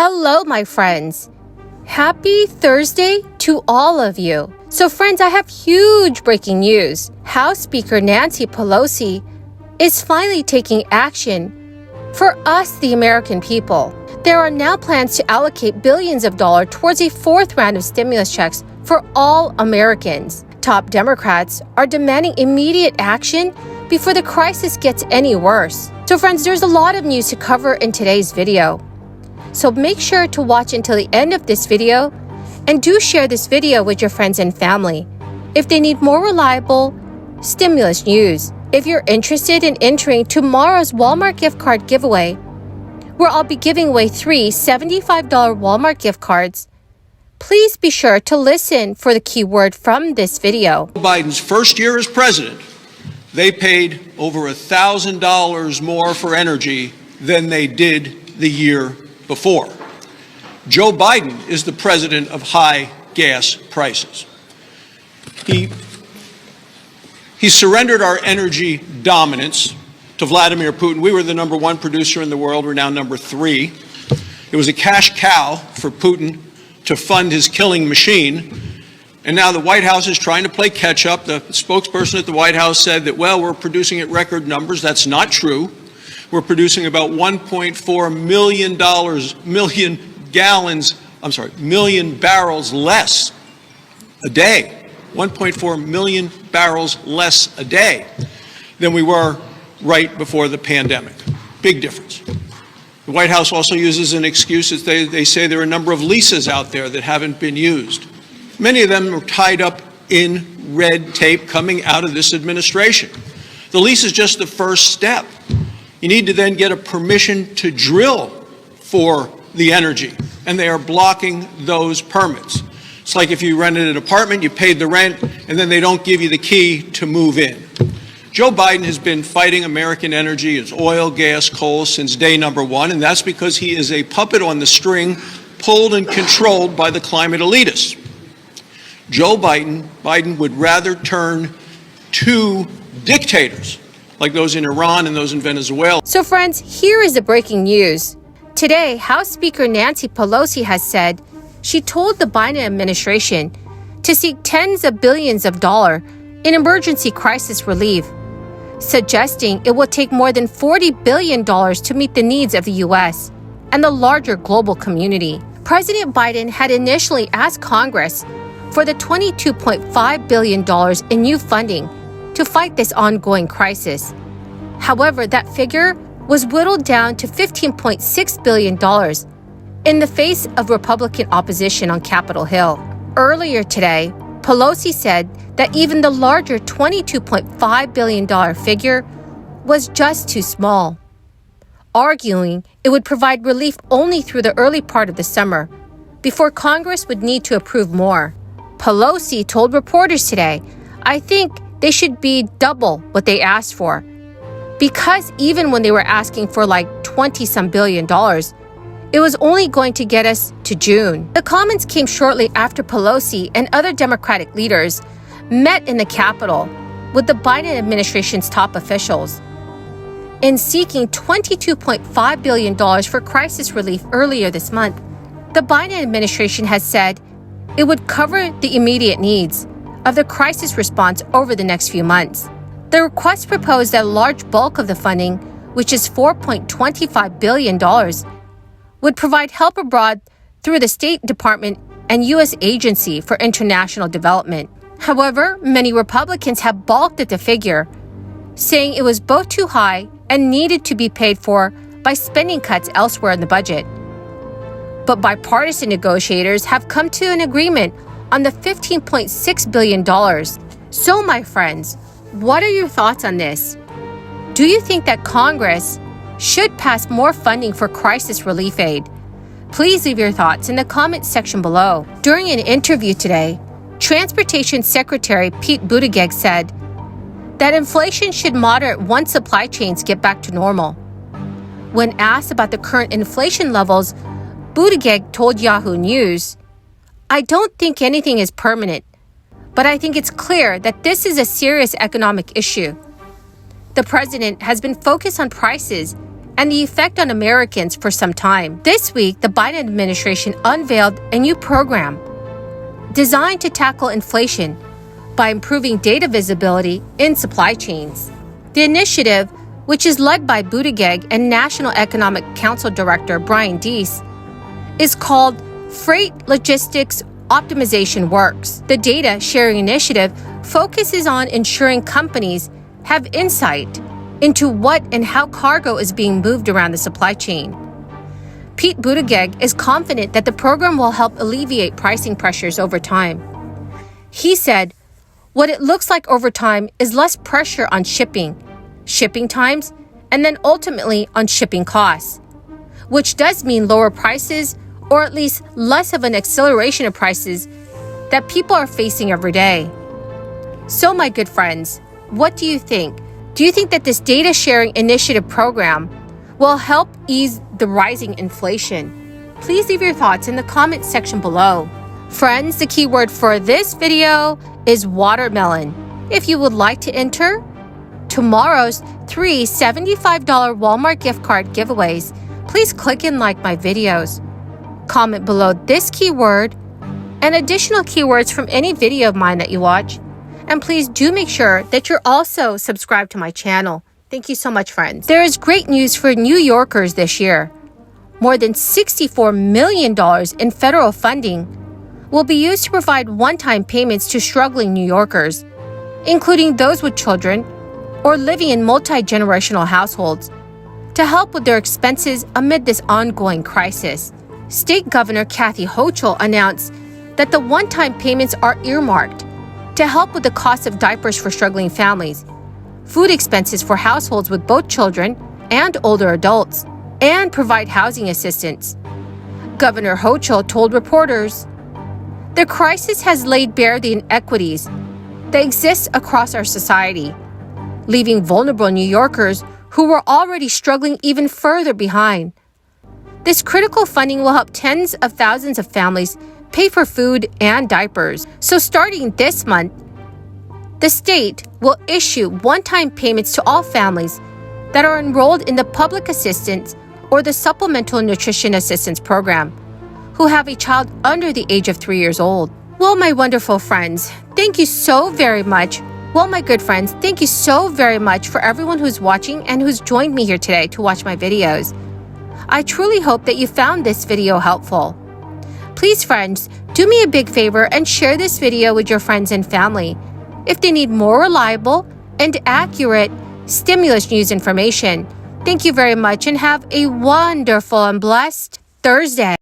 Hello, my friends. Happy Thursday to all of you. So friends, I have huge breaking news. House Speaker Nancy Pelosi is finally taking action for us, the American people. There are now plans to allocate billions of dollars towards a fourth round of stimulus checks for all Americans. Top Democrats are demanding immediate action before the crisis gets any worse. So friends, there's a lot of news to cover in today's video. So make sure to watch until the end of this video and do share this video with your friends and family if they need more reliable stimulus news. If you're interested in entering tomorrow's Walmart gift card giveaway, where I'll be giving away 3 $75 Walmart gift cards, please be sure to listen for the keyword from this video. Biden's first year as president, they paid over $1,000 more for energy than they did the year before. Joe Biden is the president of high gas prices. He surrendered our energy dominance to Vladimir Putin. We were the number 1 producer in the world. We're now number 3. It was a cash cow for Putin to fund his killing machine. And now the White House is trying to play catch up. The spokesperson at the White House said that, well, we're producing at record numbers. That's not true. We're producing about 1.4 million barrels less a day. 1.4 million barrels less a day than we were right before the pandemic. Big difference. The White House also uses an excuse that they say there are a number of leases out there that haven't been used. Many of them are tied up in red tape coming out of this administration. The lease is just the first step. You need to then get a permission to drill for the energy, and they are blocking those permits. It's like if you rented an apartment, you paid the rent, and then they don't give you the key to move in. Joe Biden has been fighting American energy, it's oil, gas, coal, since day number 1, and that's because he is a puppet on the string pulled and controlled by the climate elitists. Joe Biden would rather turn to dictators like those in Iran and those in Venezuela. So friends, here is the breaking news. Today, House Speaker Nancy Pelosi has said she told the Biden administration to seek tens of billions of dollars in emergency crisis relief, suggesting it will take more than $40 billion to meet the needs of the U.S. and the larger global community. President Biden had initially asked Congress for the $22.5 billion in new funding to fight this ongoing crisis. However, that figure was whittled down to $15.6 billion in the face of Republican opposition on Capitol Hill. Earlier today, Pelosi said that even the larger $22.5 billion figure was just too small, arguing it would provide relief only through the early part of the summer, before Congress would need to approve more. Pelosi told reporters today, "I think they should be double what they asked for, because even when they were asking for like 20-some billion dollars, it was only going to get us to June." The comments came shortly after Pelosi and other Democratic leaders met in the Capitol with the Biden administration's top officials. In seeking $22.5 billion for crisis relief earlier this month, the Biden administration has said it would cover the immediate needs of the crisis response over the next few months. The request proposed that a large bulk of the funding, which is $4.25 billion, would provide help abroad through the State Department and U.S. Agency for International Development. However, many Republicans have balked at the figure, saying it was both too high and needed to be paid for by spending cuts elsewhere in the budget. But bipartisan negotiators have come to an agreement on the $15.6 billion. So, my friends, what are your thoughts on this? Do you think that Congress should pass more funding for crisis relief aid? Please leave your thoughts in the comments section below. During an interview today, Transportation Secretary Pete Buttigieg said that inflation should moderate once supply chains get back to normal. When asked about the current inflation levels, Buttigieg told Yahoo News, "I don't think anything is permanent, but I think it's clear that this is a serious economic issue. The president has been focused on prices and the effect on Americans for some time. This week, the Biden administration unveiled a new program designed to tackle inflation by improving data visibility in supply chains. The initiative, which is led by Buttigieg and National Economic Council Director Brian Deese, is called Freight Logistics Optimization Works. The data sharing initiative focuses on ensuring companies have insight into what and how cargo is being moved around the supply chain. Pete Buttigieg is confident that the program will help alleviate pricing pressures over time. He said, "What it looks like over time is less pressure on shipping times, and then ultimately on shipping costs, which does mean lower prices or at least less of an acceleration of prices that people are facing every day." So, my good friends, what do you think? Do you think that this data sharing initiative program will help ease the rising inflation? Please leave your thoughts in the comment section below. Friends, the keyword for this video is watermelon. If you would like to enter tomorrow's 3 $75 Walmart gift card giveaways, please click and like my videos. Comment below this keyword and additional keywords from any video of mine that you watch. And please do make sure that you're also subscribed to my channel. Thank you so much, friends. There is great news for New Yorkers this year. More than $64 million in federal funding will be used to provide one-time payments to struggling New Yorkers, including those with children or living in multi-generational households, to help with their expenses amid this ongoing crisis. State Governor Kathy Hochul announced that the one-time payments are earmarked to help with the cost of diapers for struggling families, food expenses for households with both children and older adults, and provide housing assistance. Governor Hochul told reporters, "The crisis has laid bare the inequities that exist across our society, leaving vulnerable New Yorkers who were already struggling even further behind. This critical funding will help tens of thousands of families pay for food and diapers. So starting this month, the state will issue one-time payments to all families that are enrolled in the Public Assistance or the Supplemental Nutrition Assistance Program who have a child under the age of 3 years old." Well, my wonderful friends, thank you so very much. Well, my good friends, thank you so very much for everyone who's watching and who's joined me here today to watch my videos. I truly hope that you found this video helpful. Please, friends, do me a big favor and share this video with your friends and family if they need more reliable and accurate stimulus news information. Thank you very much and have a wonderful and blessed Thursday.